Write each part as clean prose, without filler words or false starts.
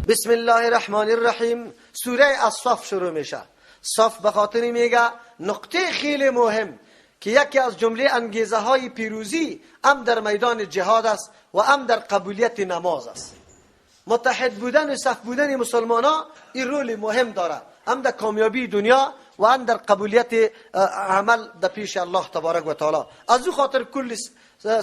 بسم الله الرحمن الرحیم. سوره الصف شروع میشه. صف به خاطر میگه نقطه خیلی مهم که یکی از جمله انگیزه های پیروزی هم در میدان جهاد است و هم در قبولیت نماز است. متحد بودن و صف بودن مسلمان ها این رول مهم داره، هم در کامیابی دنیا و هم در قبولیت عمل در پیش الله تبارک و تعالی. از او خاطر کل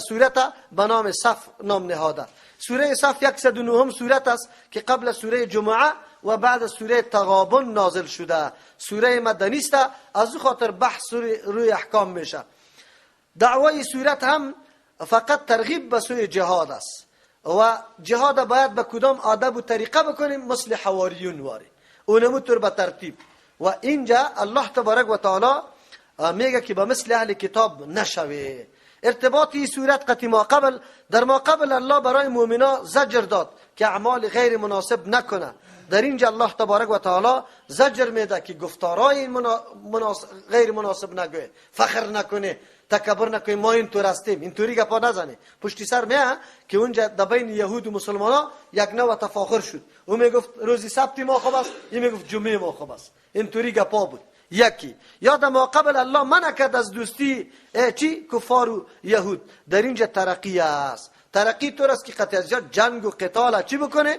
سورت به نام صف نام نهاده. سوره صف 109 سورت است که قبل سوره جمعه و بعد از سوره تغابن نازل شده. سوره مدنی است، از او خاطر بحث روی احکام میشه. دعوای سورت هم فقط ترغیب به سوی جهاد است و جهاد باید به کدام آداب و طریقه بکنیم، مثل حواریون واری اونمو طور به ترتیب. و اینجا الله تبارک و تعالی میگه که به مثل اهل کتاب نشوی. ارتباطی صورت قطعی ما قبل، در ما قبل الله برای مؤمنا زجر داد که اعمال غیر مناسب نکنه. در اینجا الله تبارک و تعالی زجر میده که گفتارای غیر مناسب نگوه، فخر نکنه، تکبر نکنه، ما اینطور هستیم، اینطوری گپا نزنه. پشت سر میه که اونجا در بین یهود و مسلمانا یک نوع تفاخر شد. او میگفت روزی سبت ما خوب است، این میگفت جمعه ما خوب است. اینطوری گپا بود. یکی یاد ما قبل الله منع کرد از دوستی چی کفار و یهود. در اینجا ترقی است. ترقی طور است که قطع از جنگ و قتال چی بکنه،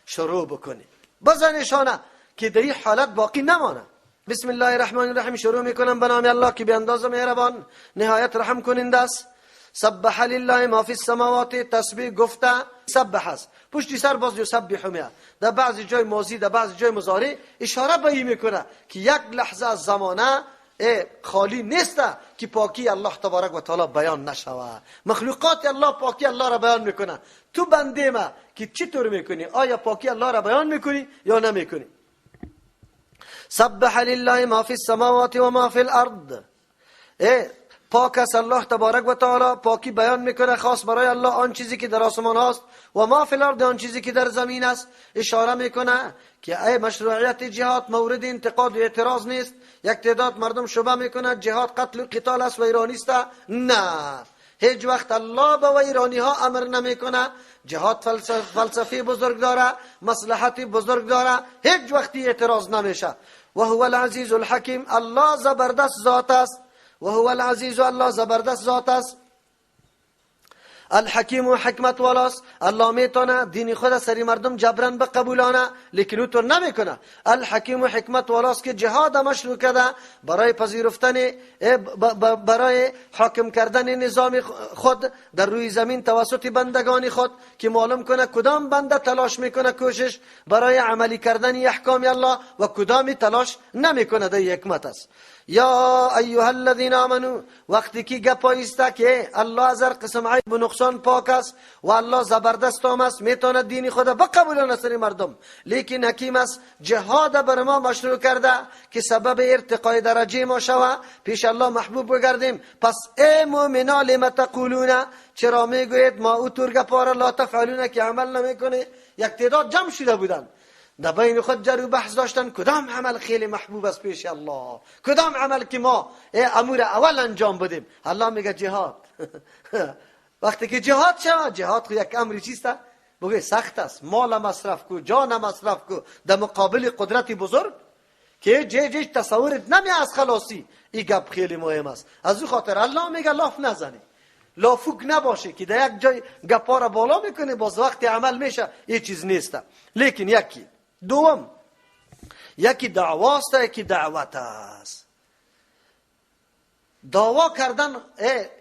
شروع بکنه، بزنشانه که در این حالت باقی نمانه. بسم الله الرحمن الرحیم. شروع میکنم به نام الله که به اندازه مهربان نهایت رحم کننده است. سبح لله ما فی السماوات. تسبیح گفته سبح است، پشت سر باز یسبح میاد. در بعضی جای ماضی، در بعضی جای مضارع اشاره به این میکنه که یک لحظه از زمانه خالی نیست که پاکی الله تبارک و تعالی بیان نشود. مخلوقات الله پاکی الله را بیان میکنه. تو بنده ما که چطور میکنی؟ آیا پاکی الله را بیان میکنی یا نمیکنی؟ سبح لله ما فی السماوات و ما فی الارض. پاک است الله تبارک و تعالی، پاکی بیان میکنه خاص برای الله آن چیزی که در آسمان هاست و ما فی الارض، آن چیزی که در زمین است. اشاره میکنه که مشروعیت جهاد مورد انتقاد و اعتراض نیست. یک تعداد مردم شبه میکنه جهاد قتل و قتال است و ایرانی است. نه، هیچ وقت الله به ایرانی ها امر نمیکنه. جهاد فلسفه بزرگ داره، مصلحت بزرگ داره، هیچ وقتی اعتراض نمیشه. و هو العزیز الحکیم. الله زبردست ذات است. و هو العزیز، الله زبردست ذات است. الحکیم و حکمت والاست. الله میتونه دین خود سری مردم جبران بقبولانه، لیکن او تو نمیکنه. الحکیم و حکمت والاست که جهاد مشروع کرده برای پذیرفتن، برای حاکم کردن نظام خود در روی زمین توسط بندگان خود، که معلوم کنه کدام بنده تلاش میکنه کوشش برای عملی کردن احکام الله و کدامی تلاش نمیکنه. در حکمت است. یا ایها الذین آمنو. وقتی که گپایسته که الله از هر قسم عیب و نقصان پاک است و الله زبردست است، میتونه دین خود بقبولانه سری مردم، لیکن حکیم است. جهاد بر ما مشروع کرده که سبب ارتقای درجه ما شوه، پیش الله محبوب بگردیم. پس ای مؤمنان لم تقولون، چرا میگوید ما او طور گپا لا تفعلون که عمل نمیکنه؟ یک تعداد جمع شده بودن، در بین خود جر و بحث داشتن کدام عمل خیلی محبوب است پیش الله، کدام عمل که ما امور اول انجام بدیم. الله میگه جهاد. وقتی که جهاد شود، جهاد خود یک امری چیست؟ بگه سخت است. مال مصرف کو، جان مصرف کو در مقابل قدرت بزرگ که جیش تصورت نمی از خلاصی. این گپ خیلی مهم است. از او خاطر الله میگه لاف نزنی، لافوک نباشه که در یک جای گپا را بالا میکنه باز وقتی عمل میشه این چیز نیست. لیکن یکی دوم، یکی دعواست، یکی دعوت است. دعوا کردن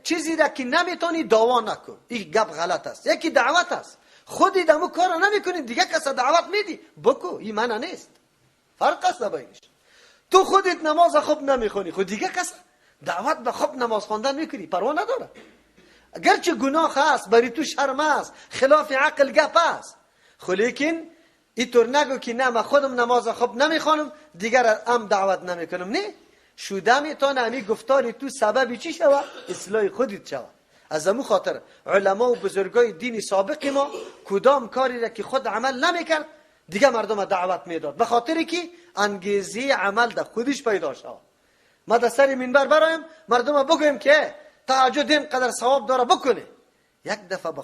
چیزی را که نمیتونی دعوا نکن، این گپ غلط است. یکی دعوت است. خودی دمو کار نمیکنی، دیگه کس دعوت میدی بکو، این معنی نیست. فرق است بینش. تو خودت نماز خوب نمیخونی، خود دیگه کس دعوت به خوب نماز خواندن میکنی، پروا نداره. اگرچه گناه است، بری تو شرم است، خلاف عقل گپ است، خو لیکن اینطور نگو که نه من خودم نماز خوب نمیخوانم دیگر هم دعوت نمیکنم. نه، شوده میتونه همی گفتاری تو سببی چی شود؟ اصلاح خودت شود. از امو خاطر علما و بزرگای دین سابق ما کدام کاری را که خود عمل نمیکرد دیگه مردم دعوت میداد، به خاطری که انگیزه عمل در خودش پیدا شود. ما در سر منبر برایم مردم بگویم که تهجد اینقدر ثواب داره بکنه، یک دفعه به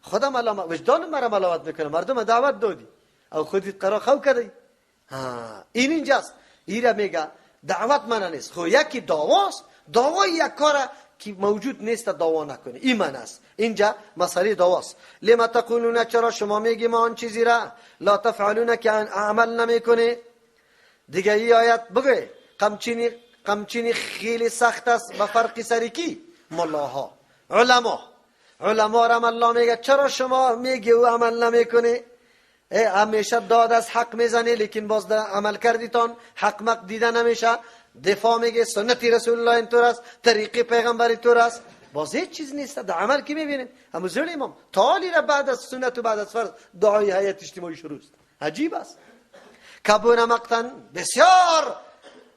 خودم علامت وجدان مرا ملامت میکنه. مردم دعوت دادی، او خودت قرار خو کردی. این اینجاست. ایره میگه دعوت منه نیست، خو یکی دعواست، دعوای یک کار که موجود نیست دعوا نکنه، این من است. اینجا مسئله دعواست. لما تقولون، چرا شما میگی ما آن چیزی را لا تفعلون که عمل نمیکنه. دیگه ای آیت بگه قمچینی خیلی سخت است به فرق سری کی؟ ملاها، علما را الله میگه چرا شما میگی او عمل نمیکنه؟ همیشه داد از حق میزنه لیکن باز در عمل کردیتان حق مق دیده نمیشه. دفاع میگه سنت رسول الله اینطور است، طریق پیغمبر اینطور است، باز هیچ چیز نیست در عمل که میبینیم. همون زیر امام تعالی را بعد از سنت و بعد از فرض دعای حیات اجتماعی شروع است. عجیب است. کبون مقتن بسیار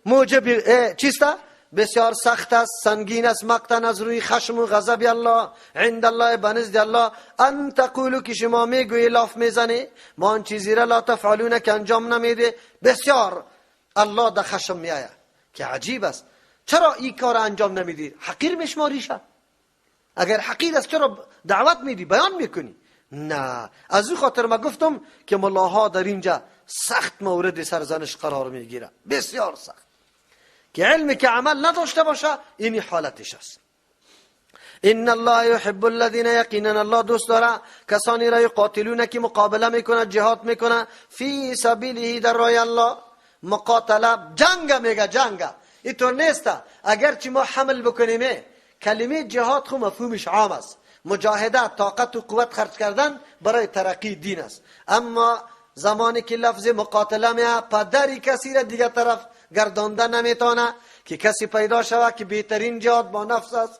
موجب چیستا بسیار سخت است، سنگین است مقتن از روی خشم و غضب الله عند الله بنزد الله ان تقولوا که شما میگوی لاف میزنی ما آن چیزی را لا تفعلون که انجام نمیده. بسیار الله در خشم میآید که عجیب است، چرا این کار انجام نمیدی؟ حقیر میشماریشه؟ اگر حقیر است چرا دعوت میدی، بیان میکنی؟ نه، از او خاطر ما گفتم که ملاها در اینجا سخت مورد سرزنش قرار میگیره، بسیار سخت، که علمی که عمل نداشته باشه اینی حالتش است. ان الله يحب الذين يقينا الله دوست داره کسانی را یقاتلون که مقابله میکنه، جهاد میکنه، فی سبیله در راه الله. مقاتله جنگ میگه، جنگ اینطور نیست. اگر چی ما حمل بکنیم کلمه جهاد خو مفهومش عام است، مجاهده طاقت و قوت خرج کردن برای ترقی دین است. اما زمانی که لفظ مقاتله میه پدری کسی را دیگه طرف گردانده نمیتونه که کسی پیدا شوه که بهترین جهاد با نفس است،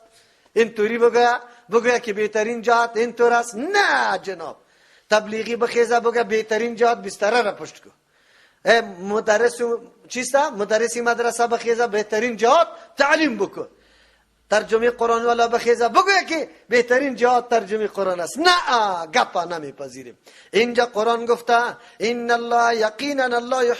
اینطوری بگه که بهترین جهاد اینطور است. نه جناب، تبلیغی بخیزه بگه بهترین جهاد بستره را پشت کو. مدرسی مدرسه بخیزه بهترین جهاد تعلیم بکن. ترجمه قرآن والا بخیزه بگویا که بهترین جهاد ترجمه قرآن است. نه، گپا نمیپذیریم. اینجا قرآن گفته ان الله یقینا الله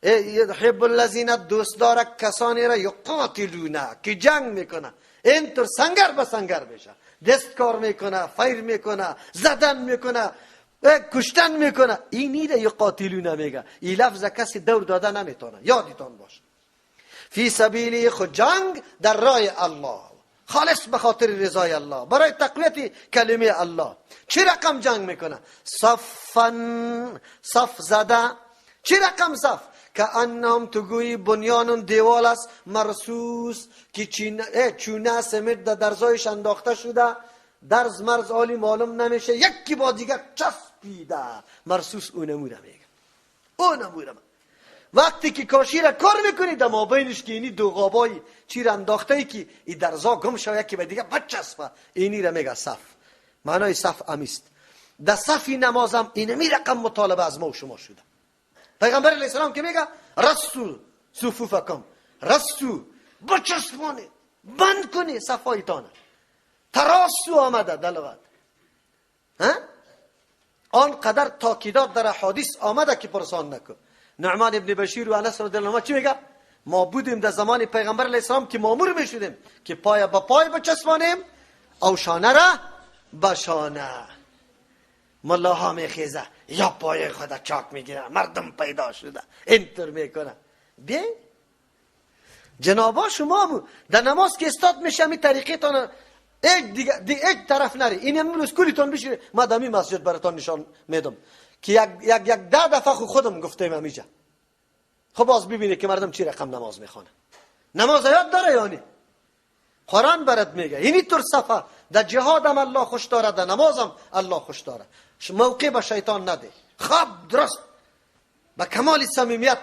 یحب الذین، دوست داره کسانی را یقاتلون که جنگ میکنه، اینطور سنگر به سنگر میشه، دست کار میکنه، فیر میکنه، زدن میکنه، کشتن میکنه. اینی را یقاتلون میگه. این لفظ کسی دور داده نمیتونه، یادتان باشه. فی سبیلی، خود جنگ در راه الله، خالص به خاطر رضای الله، برای تقویت کلمه الله. چه رقم جنگ میکنه؟ صف زده. چه رقم صف؟ که انهم تگوی بنیانون دیوال است مرصوص که چونه سمت در درزایش انداخته شده، درز مرز عالی معلوم نمیشه، یکی با دیگر چسبیده. مرصوص اونمونه میگه، اونمونه. وقتی که کاشی را کار میکنی در مابینش که اینی دو غابای چیر انداخته ای که این درزا گم شوه یکی به دیگه بچسبه، اینی را میگه صف. معنای صف امیست. در صفی نمازم اینمی رقم مطالبه از ما و شما شده. پیغمبر علیه السلام که میگه رستو صفوفکم، رستو بچسبانه، بند کنی صفایتانه. تراسو آمده در لغت. آنقدر تاکیدات در حدیث آمده که پرسان نکن. نعمان ابن بشیر و انس رضی الله عنهما چی میگه؟ ما بودیم در زمان پیغمبر علیه السلام که مامور میشدیم که پای به پای بچسبانیم او شانه را به شانه. ملاها میخیزه یا پای خدا چاک میگیره، مردم پیدا شده اینطور میکنه. بیا جنابا شما در نماز که استاد میشه می طریقه تان یک طرف نری، این امروز کلیتون بشیره. ما دمی مسجد براتون نشان میدم که یک 10 دفعه خودم گفتم همیشه. خب باز ببینه که مردم چی رقم نماز میخونه. نماز یاد داره یعنی قرآن برات میگه اینی طور صفه. در جهادم الله خوش داره، در نمازم الله خوش داره. موقع به شیطان نده. خواب درست با کمال صمیمیت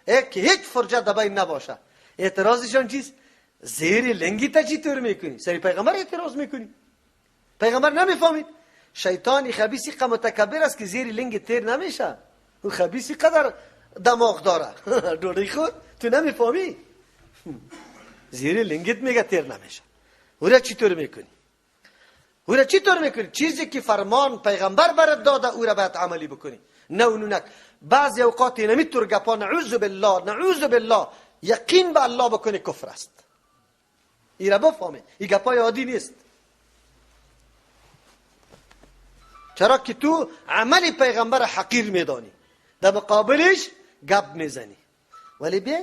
که هیچ فرجه در بین نباشه. اعتراضشان چیست؟ زیر لنگی تا چی طور میکنی؟ سری پیغمبر اعتراض میکنی؟ پیغمبر نمیفهمید؟ شیطانی خبیثی قدر متکبر است که زیر لنگ تیر نمیشه. او خبیثی قدر دماغ داره. دوری خود تو نمیفهمی؟ زیر لنگت میگه تیر نمیشه. او را چی طور میکنی؟ او را چی طور میکنی؟ چیزی که فرمان پیغمبر برات داده او را باید عملی بکنی. نه اونونک بعضی اوقات نمیتور گپا نعوذ بالله یقین به الله بکنی کفر است. ای را بفهمه، این گپای عادی نیست. چرا که تو عمل پیغمبر حقیر میدانی، در مقابلش گپ میزنی. ولی بیا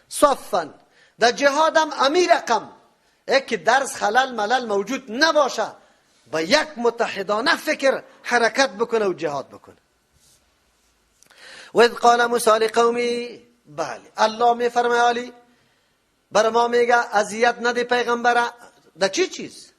صفا در جهادم امیر رقم که درس خلل ملل موجود نباشه، با یک متحدانه فکر حرکت بکنه و جهاد بکنه. و اذ قال موسی لقومی، بله الله میفرمایالی بر ما میگه اذیت نده پیغمبر. در چی چیز؟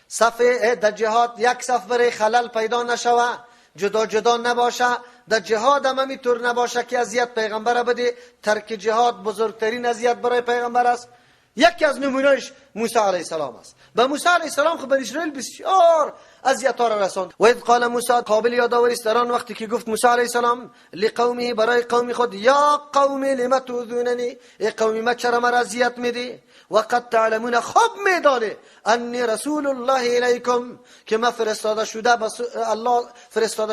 صف در جهاد یک صف برای خلل پیدا نشوه، جدا جدا نباشه. در جهاد هم همینطور نباشه که اذیت پیغمبر بده. ترک جهاد بزرگترین اذیت برای پیغمبر است. یکی از نمونهش موسی علیه السلام است. به موسی علیه السلام خب بنی اسرائیل بسیار اذیت ها را رساند. و اذ قال موسی، قابل یادآوری است در آن وقتی که گفت موسی علیه السلام لقومه، برای قوم خود، یا قوم لم تؤذوننی، ای قوم ما چرا مرا اذیت میدی؟ وقد تعلمون، خب میدانه، انی رسول الله الیکم، که ما فرستاده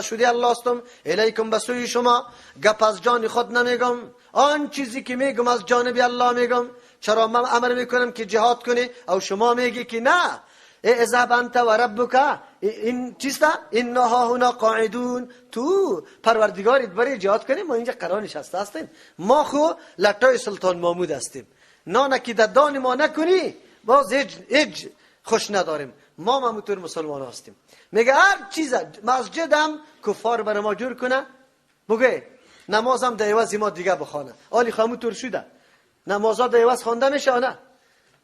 شده الله هستم، الیکم بسوی شما. گپ از جان خود نمیگم، آن چیزی که میگم از جانب الله میگم. چرا من امر میکنم که جهاد کنی او شما میگی که نه؟ اذهب انت و ربک، این چیستا انها هنا قاعدون، تو پروردگارت برای جهاد کنی، ما اینجا قرار نشسته هستیم. ما خو لټای سلطان محمود هستیم، نه که ددان ما نکنی باز هیچ خوش نداریم. ما همونطور مسلمان هستیم. میگه هر چیز مسجدم کفار برای ما جور کنه، بگه نمازم در عوض ما دیگه بخونه. آلی همونطور شده، نمازها در عوض خوانده میشه نه؟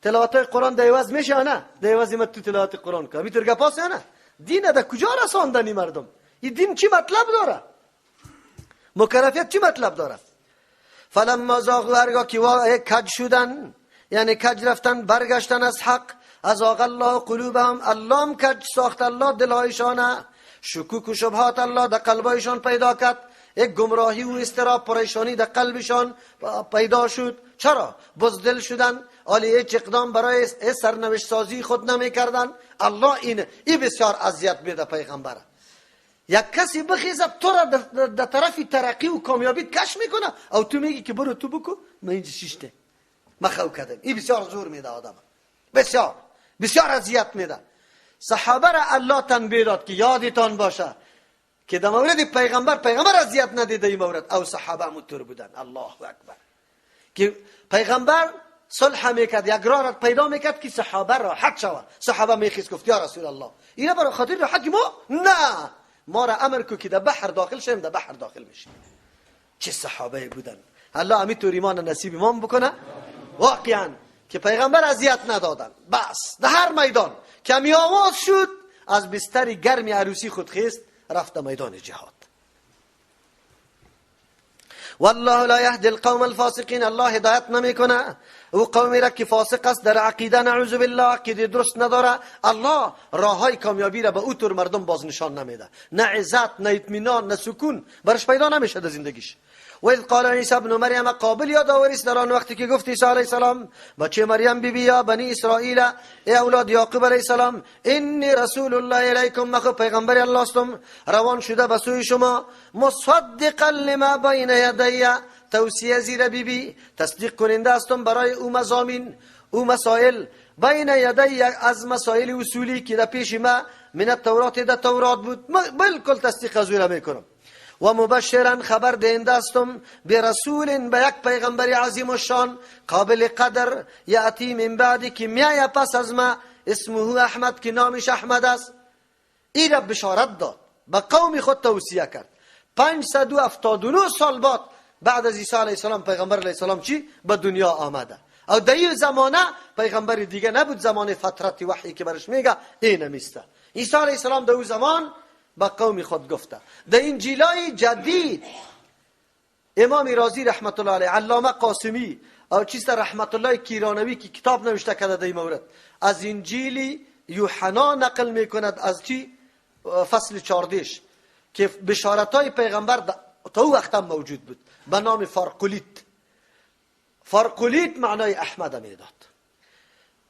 تلاوت قرآن در عوض میشه نه؟ در عوض ما تو تلاوت قرآن که همینطور گپاس نه؟ دین در کجا رساندنی مردم؟ این دین چی مطلب داره؟ مکرفیت چی مطلب داره؟ فلما زاغوا، هرگاه که کج شدن، یعنی کج رفتن، برگشتن از حق، ازاغ الله قلوبهم، الله هم کج ساخت الله دلهایشان، شکوک و شبهات الله در قلبایشان پیدا کرد، یک گمراهی و استراب پریشانی در قلبشان پیدا شد. چرا؟ بزدل شدن، آلی هیچ اقدام برای سرنوشت سازی خود نمی کردن. الله این بسیار اذیت میده پیغمبر. یک کسی بخیزه تو را در طرف ترقی و کامیابی کش میکنه، او تو میگی که برو تو بکو، من اینجا شیشته مخو کردم. این بسیار زور میده آدم، بسیار بسیار اذیت میده. صحابه را الله تنبیه داد که یادتان باشه که در مورد پیغمبر اذیت ندیده این مورد، او صحابه مطور بودن. الله اکبر. که پیغمبر صلح میکرد، یک راه پیدا میکرد که صحابه راحت شوه. صحابه میخیز گفت یا رسول الله اینا برای خاطر راحت ما نه، ما را امر کو که در بحر داخل شیم، در بحر داخل میشیم. چه صحابه بودن. الله همینطور ایمان نصیب امام بکنه واقعا که پیغمبر اذیت ندادن. بس در هر میدان کمی آواز شد، از بستر گرمی عروسی خود خیست، رفت میدان جهاد. والله لا يهدي القوم الفاسقين، الله هدایت نمیکنه او قومی را که فاسق است در عقیده، نعوذ بالله، عقیده درست نداره. الله راههای کامیابی را به او طور مردم باز نشان نمیده، نه عزت، نه اطمینان، نه سکون برش پیدا نمیشه در زندگیش. و اذ قال عیسی ابن مریم، قابل یادآوری است در آن وقتی که گفت عیسی علیه السلام بچه مریم بی یا بنی اسرائیل، ای اولاد یعقوب علیه السلام، انی رسول الله الیکم، من پیغمبر الله هستم روان شده به سوی شما، مصدقا لما بین یدی، توصیه زیر بی تصدیق کننده هستم برای او مضامین، او مسائل، بین یدی، از مسائل اصولی که در پیش ما من التورات، در تورات بود، بالکل تصدیق از او میکنم. و مبشرا، خبر دهنده استم، برسول، به یک پیغمبر عظیم الشان، قابل قدر، یاتی من بعدی، که میای پس از ما، اسمه احمد، که نامش احمد است. این را بشارت داد، به قوم خود توصیه کرد. 579 سال بعد از عیسی علیه السلام پیغمبر علیه السلام چی به دنیا آمده. او در این زمانه پیغمبر دیگه نبود، زمان فترت وحی که برش میگه این میسته. عیسی علیه السلام در اون زمان با قوم خود گفته. در انجیلای جدید امام رازی رحمت الله علیه، علامه قاسمی او چیست رحمت الله کیرانوی که کتاب نوشته کرده در این مورد، از انجیل یوحنا نقل میکند از چی فصل 14 که بشارتای پیغمبر تا او وقت موجود بود به نام فارقلیت. فارقلیت معنای احمد میداد.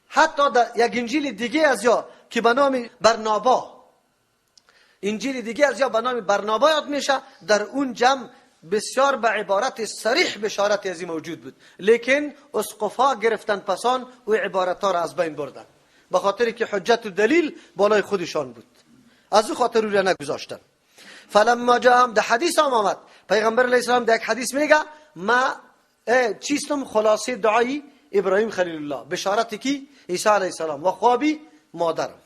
حتی در یک انجیل دیگه از یا که به نام برنابا، انجیل دیگه از یا به نام برنابا یاد میشه، در اون جمع بسیار به عبارت صریح بشارت ازی موجود بود، لیکن اسقفا گرفتن پسان و عبارت ها را از بین بردن به خاطر که حجت و دلیل بالای خودشان بود. از او خاطر او را نگذاشتن. فلما جاءهم، ده حدیث هم آمد، پیغمبر علیه السلام در یک حدیث میگه ما چیستم خلاصه دعای ابراهیم خلیل الله، بشارتی کی عیسی علیه السلام و خوابی مادرم.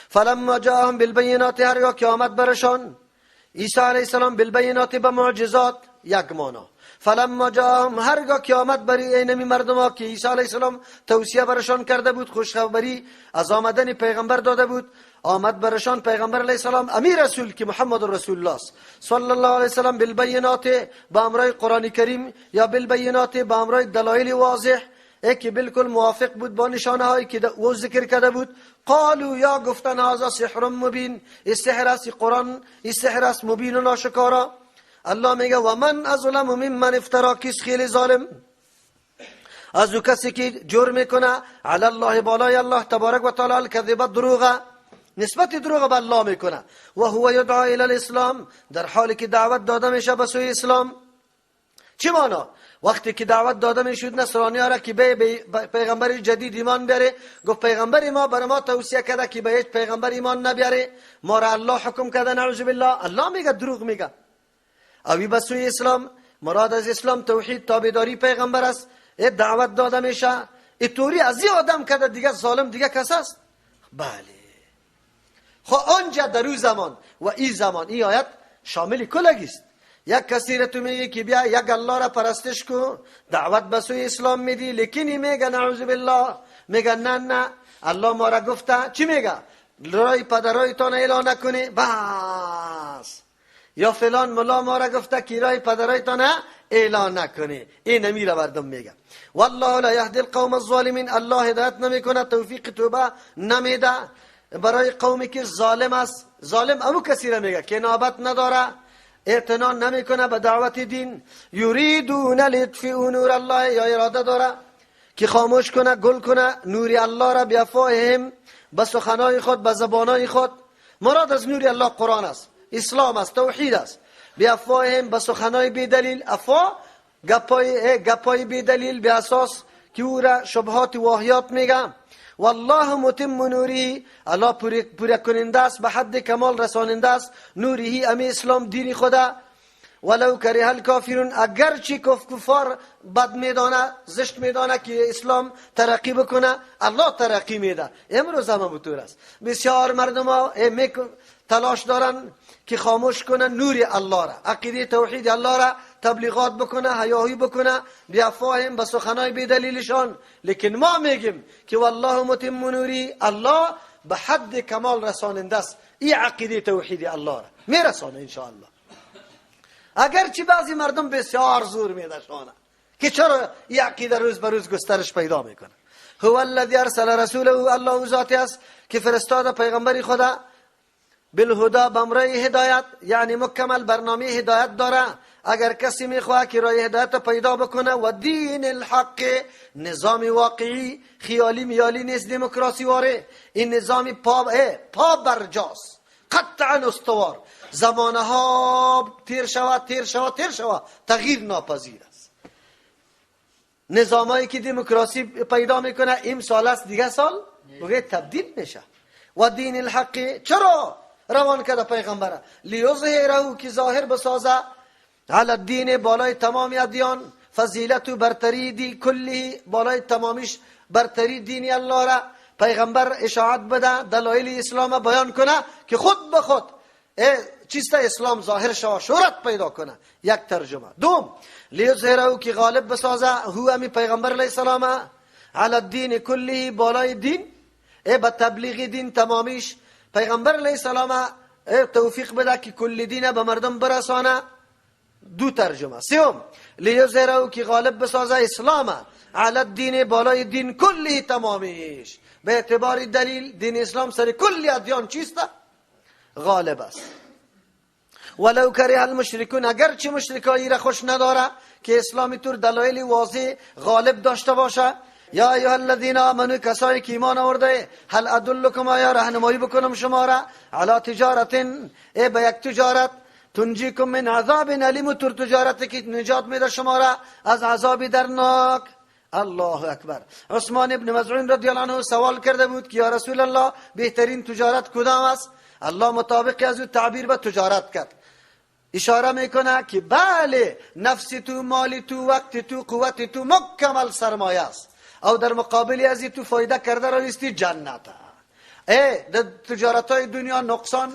فلما جاءهم بالبینات، هرگاه که آمد برشان عیسی علیه السلام بالبینات، به معجزات، یک مانا. فلما جاءهم، هرگاه که آمد برای اینمی مردم ها که عیسی علیه السلام توصیه برشان کرده بود، خوشخبری از آمدن پیغمبر داده بود، آمد برشان پیغمبر علیه السلام امیر رسول که محمد رسول الله صلی الله علیه وسلم بالبینات، با امرای قرآن کریم، یا بالبینات با امرای دلایل واضح که بالکل موافق بود با نشانه هایی که او ذکر کرده بود. قالوا، یا گفتن هذا سحر مبین، سحر است قرآن، سحر است مبین و ناشکارا. الله میگه و من ازلم ممن افترا، کس خیلی ظالم از او کسی که جرم میکنه علی الله، بالای الله تبارک و تعالی، الکذب، دروغ، نسبت دروغ به الله میکنه. و هو یدعا الی الاسلام، در حالی که دعوت داده میشه به سوی اسلام. چی معنا؟ وقتی که دعوت داده میشد نصرانی ها را که به پیغمبر جدید ایمان بیاره، گفت پیغمبر ما بر ما توصیه کرده که به هیچ پیغمبر ایمان نبیاره، ما را الله حکم کرده، نعوذ بالله. الله میگه دروغ میگه. اوی به سوی اسلام، مراد از اسلام توحید، تابعداری پیغمبر است. دعوت داده میشه اینطوری از این آدم کرده دیگه ظالم دیگه کس است؟ بله. خب آنجا در اون زمان و این زمان این آیت شامل کلگی است. یک کسی را تو میگی که بیا یک الله را پرستش کو، دعوت به سوی اسلام میدی، لیکن این میگه نعوذ بالله، میگه نه الله ما را گفته، چی میگه؟ رای پدرایتان اعلان نکنی، بس. یا فلان ملا ما را گفته که رای پدرایتان اعلان نکنی. این نمیره مردم میگه. والله لا یهدی القوم الظالمین، الله هدایت نمیکنه، توفیق توبه نمیده برای قومی که ظالم است. ظالم امو کسی را میگه که نوبت نداره، اعتنا نمیکنه به دعوت دین. یریدون لیطفئوا نور الله، یا اراده داره که خاموش کنه، گل کنه نور الله را بیافواههم، به سخنای خود، به زبانای خود. مراد از نور الله قرآن است، اسلام است، توحید است. بیافواههم، به سخنای بی دلیل، افوا گپای بی دلیل، به اساس که او را شبهات واهیات میگه. والله متم نوری، الله پوره کننده است، به حد کمال رساننده است نوری، امی اسلام دین خدا. ولو کره الکافرون، اگرچه کفار بد میدانه، زشت میدانه که اسلام ترقی بکنه، الله ترقی میده. امروز هم بطور است. بسیار مردم ها تلاش دارن که خاموش کنن نور الله را، عقیده توحید الله را تبلیغات بکنه، حیاهی بکنه، بیافواههم، به سخنای بی دلیلشان. لیکن ما میگیم که والله متم نوری، الله به حد کمال رساننده است این عقیده توحید الله را میرسانه ان شاء الله. اگرچه بعضی مردم بسیار زور میدشانه که چرا این عقیده روز به روز گسترش پیدا میکنه. هو الذی ارسل رسوله، الله ذاتی است که فرستاده پیغمبری خدا، بالهدى، بامرای هدایت، یعنی مکمل برنامه هدایت داره. اگر کسی میخواه که راه هدایت پیدا بکنه، و دین الحق، نظام واقعی، خیالی میالی نیست، دموکراسی واره، این نظام پا برجاست، قطعا استوار، زمانه ها تیر شود، تغییر ناپذیر است. نظامایی که دموکراسی پیدا میکنه این سال است دیگه سال بگه تبدیل میشه. و دین الحق، چرا روان کرده پیغمبره؟ لیظهره، که ظاهر بسازه، علی الدین، بالای تمامی ادیان، فضیلت و برتری دی کلی، بالای تمامیش برتری دینی الله را پیغمبر اشاعت بده، دلایل اسلام بیان کنه که خود به خود چیست اسلام ظاهر شود، شهرت پیدا کنه. یک ترجمه. دوم، لیظهره، که غالب بسازه، هو امی پیغمبر علیه السلام، علی الدین کلی، بالای دین، به تبلیغ دین تمامیش پیغمبر علیه السلام توفیق بده که کل دین به مردم برسانه. دو ترجمه. سوم، لیظهره، که غالب بسازه اسلام، علی الدین، بالای دین کلی تمامیش، به اعتبار دلیل دین اسلام سر کلی ادیان چیست؟ غالب است. ولو کره المشرکون، اگرچه مشرکایی را خوش نداره که اسلامی طور دلایل واضح غالب داشته باشه. یا ایها الذین آمنوا، کسایی که ایمان آورده، هل ادلکم، آیا راهنمایی بکنم شما را، علی تجارت، به یک تجارت، تنجیکم من عذاب علیم، طور تجارت که نجات میده شما را از عذاب درناک. الله اکبر. عثمان ابن مظعون رضی الله عنه سوال کرده بود که یا رسول الله بهترین تجارت کدام است؟ الله مطابق از او تعبیر به تجارت کرد. اشاره میکنه که بله نفس تو، مال تو، وقت تو، قوت تو مکمل سرمایه است او در مقابل از تو فایده کرده رایستی جنت. در تجارت های دنیا نقصان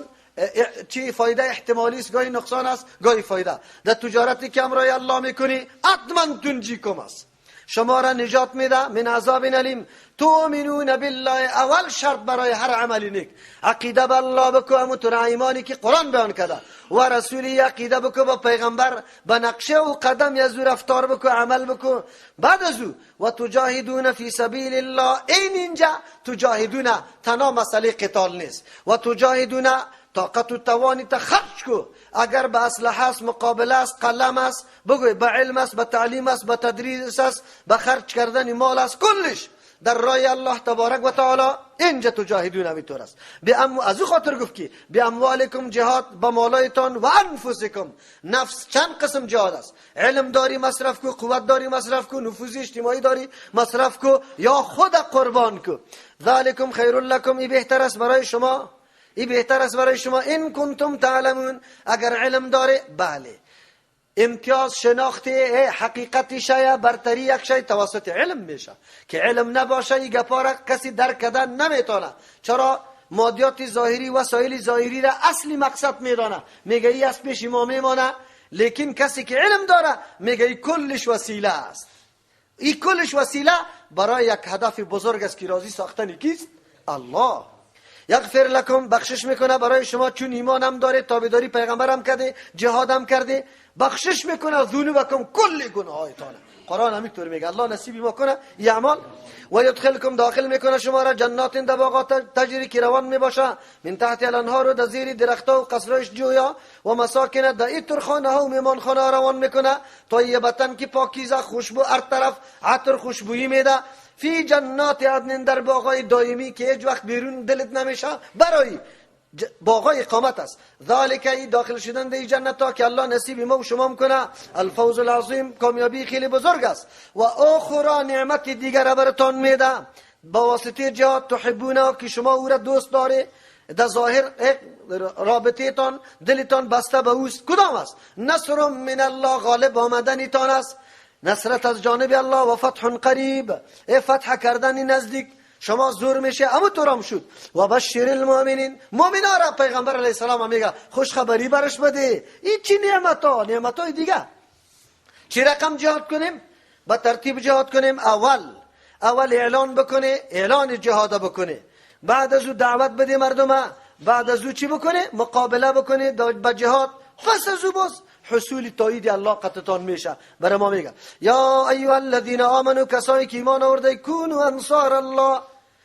چی فایده احتمالی است، گاهی نقصان است گاهی فایده. در تجارتی که امرای الله میکنی حتما تنجیکم است، شما را نجات میده من عذاب علیم. تؤمنون بالله، اول شرط برای هر عملی نیک عقیده به الله بکو، همونطور ایمانی که قرآن بیان کرده و رسولی عقیده بکو، با پیغمبر به نقشه و قدم از او رفتار بکو، عمل بکو. بعد از او و تجاهدون فی سبیل الله، اینجا تجاهدون تنها مسئله قتال نیست، و تجاهدون طاقت و توانی تا خرج کو، اگر به اسلحه است، مقابله است، قلم است، بگوی به علم است، به تعلیم است، به تدریس است، به خرج کردن مال است، کلش در راه الله تبارک و تعالی اینجا تجاهدون همینطور است. از او خاطر گفت که به اموالکم جهاد، با مالایتان و انفسکم. نفس چند قسم جهاد است؟ علم داری مصرف کو، قوت داری مصرف کو، نفوذ اجتماعی داری مصرف کو، یا خود قربان کو. ذالکم خیر لکم، این بهتر است برای شما، این بهتر است برای شما. این کنتم تعلمون، اگر علم داره. بله امتیاز شناختی حقیقت شای برتری یک شای توسط علم میشه، که علم نباشه این گپا را کسی درک کردن نمیتونه. چرا؟ مادیات ظاهری، وسایل ظاهری را اصلی مقصد میدانه، میگه ای از پیش ما میمانه، لیکن کسی که علم داره میگه ای کلش وسیله است. این کلش وسیله برای یک هدف بزرگ است که راضی ساختن کیست؟ الله. یغفر لکم، بخشش میکنه برای شما، چون ایمان هم داره، تابعداری پیغمبر هم کرده، جهاد هم کرده، بخشش میکنه ذنوبکم، کل گناهایتان. قرآن همینطور میگه. الله نصیب ما کنه این اعمال. و یدخلکم، داخل میکنه شما را جنات در باغات تجری که روان میباشه من تحت الانهار، و در زیر درختها و قصرش جویا، و مساکن در ایتر خانه ها و میمان خانه روان میکنه طیبتن که پاکیزه، خوشبو هر طرف عطر خوشبویی میده. فی جنات عدن، در باغای دائمی که هیچ وقت بیرون دلت نمیشه، برای باغای اقامت است. ذالک، این داخل شدن در این جنت ها که الله نصیب ما و شما میکنه، الفوز العظیم، کامیابی خیلی بزرگ است. و اخرى، نعمت دیگر براتون میده با واسطه جهاد، تحبونه که شما او را دوست داره، در ظاهر رابطه تان دلتان بسته به اوست. کدام است؟ نصر من الله، غالب آمدن تان است، نصرت از جانب الله، و فتح قریب، فتح کردن نزدیک. شما زور میشه، اما طورم شد. و بشر المؤمنین، مؤمنا را پیغمبر علیه السلام میگه خوش خبری برش بده. این چی نعمتای دیگه. چی رقم جهاد کنیم؟ با ترتیب جهاد کنیم. اول اعلان بکنه، اعلان جهاد بکنه، بعد از او دعوت بده مردم، بعد از او چی بکنه؟ مقابله بکنه با جهاد. پس از او باز حصول تایید الله قطعتان میشه. برای ما میگه یا ایها الذین آمنوا، کسایی که ایمان آورده، کونوا انصار الله،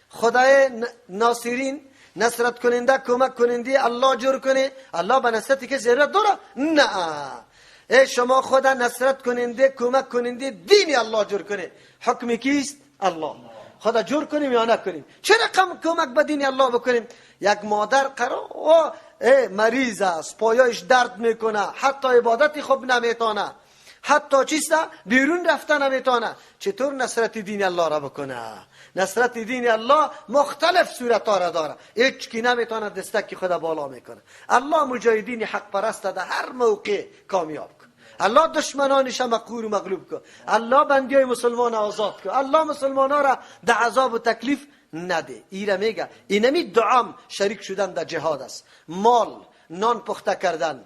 خدای ناصرین، نصرت کننده، کمک کننده الله جور کنه. الله به نصرتی که ضرورت داره؟ نه، شما خدا نصرت کننده، کمک کننده دین الله جور کنه. حکم کیست؟ الله. خدا جور کنیم یا نکنیم؟ چه رقم کمک به دین الله بکنیم؟ یک مادر قرار مریض است، پایش درد میکنه، حتی عبادتی خوب نمیتونه، حتی چیسته بیرون رفتن نمیتونه، چطور نصرت دین الله را بکنه؟ نصرت دین الله مختلف صورت‌ها را داره، هیچ کی نمیتونه دستک خدا بالا میکنه. الله مجاهدین حق پرست در هر موقع کامیاب کن. الله دشمنانش مقهور و مغلوب کن. الله بندیای مسلمان آزاد کن. الله مسلمانا را در عذاب و تکلیف نده. ایره میگه اینمی دعام شریک شدن در جهاد است. مال، نان پخته کردن،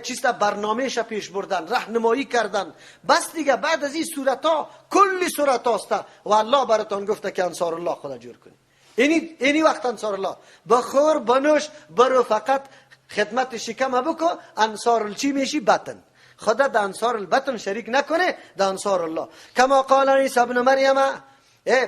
چیستا برنامه‌اش پیش بردن، راهنمایی کردن. بس دیگه بعد از این صورت‌ها کلی صورت است و الله براتون گفته که انصار الله خدا جور کنی. اینی وقت انصار الله بخور بنوش برو، فقط خدمت شکم بکو، انصار چی میشی؟ بطن. خدا در انصار البطن شریک نکنه، در انصار الله. کما قال عیسی ابن مریم،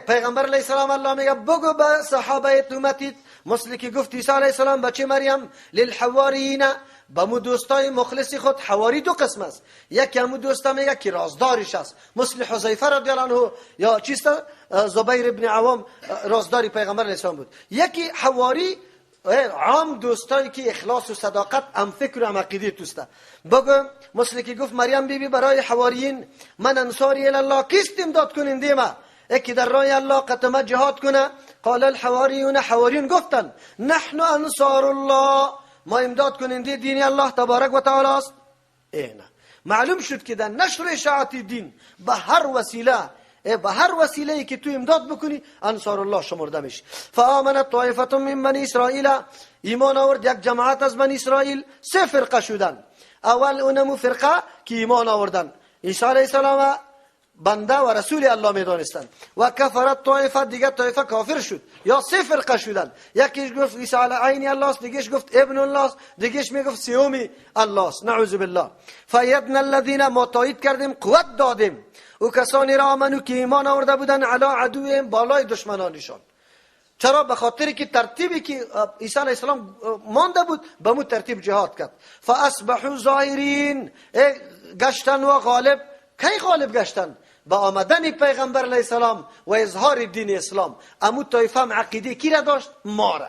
پیغمبر علیه السلام الله میگه بگو به صحابه امتیت، مثل که گفت عیسی علیه السلام بچه مریم، للحواریین، با مو دوستای مخلص خود. حواری دو قسم است، یکی همو دوستا میگه که رازدارش است، مثل حذیفه رضی الله عنه یا چیستا زبیر ابن عوام رازداری پیغمبر علیه السلام بود. یکی حواری عام دوستایی که اخلاص و صداقت هم فکر و هم عقیده توسته. بگو مثل که گفت مریم بیبی برای حواریین، من انصاری الله، کیست امداد کننده ما؟ یکی در راه الله قطمه جهاد کنه، قال الحواریون، حواریون گفتن نحن انصار الله، ما امداد کننده دین الله تبارک و تعالی است. اینه معلوم شد که در نشر اشاعت دین به هر وسیله که تو امداد بکنی انصار الله شمرده میشی. فآمنت طائفه من بنی اسرائیل، ایمان آورد یک جماعت از بنی اسرائیل. 3 فرقه شدن. اول اونمو فرقه که ایمان آوردن، عیسی علیه السلام بنده و رسول الله میدانستند. و کفرت طائفه، دیگه طائفه کافر شد. یا 3 فرقه شدن، یکیش گفت عیسی عین الله است، دیگهش گفت ابن الله است، دیگهش میگفت سیومی الله است. نعوذ بالله. فیدنا الذین، ما تایید کردیم، قوت دادیم او کسانی را آمنو که ایمان آورده بودن، علی عدوهم، بالای دشمنانشان. چرا؟ به خاطری که ترتیبی که عیسی علیه السلام مانده بود به مو ترتیب جهاد کرد. فاصبحوا ظاهرین، گشتن و غالب. کی غالب گشتن؟ با آمدن پیغمبر علیه السلام و اظهار دین اسلام. امو طایفه هم عقیده کی را داشت؟ ما را.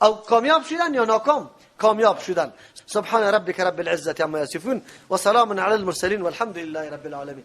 او کامیاب شدن یا ناکام؟ کامیاب شدن. سبحان ربک رب العزة عما یصفون و سلام علی المرسلین والحمد لله رب العالمین.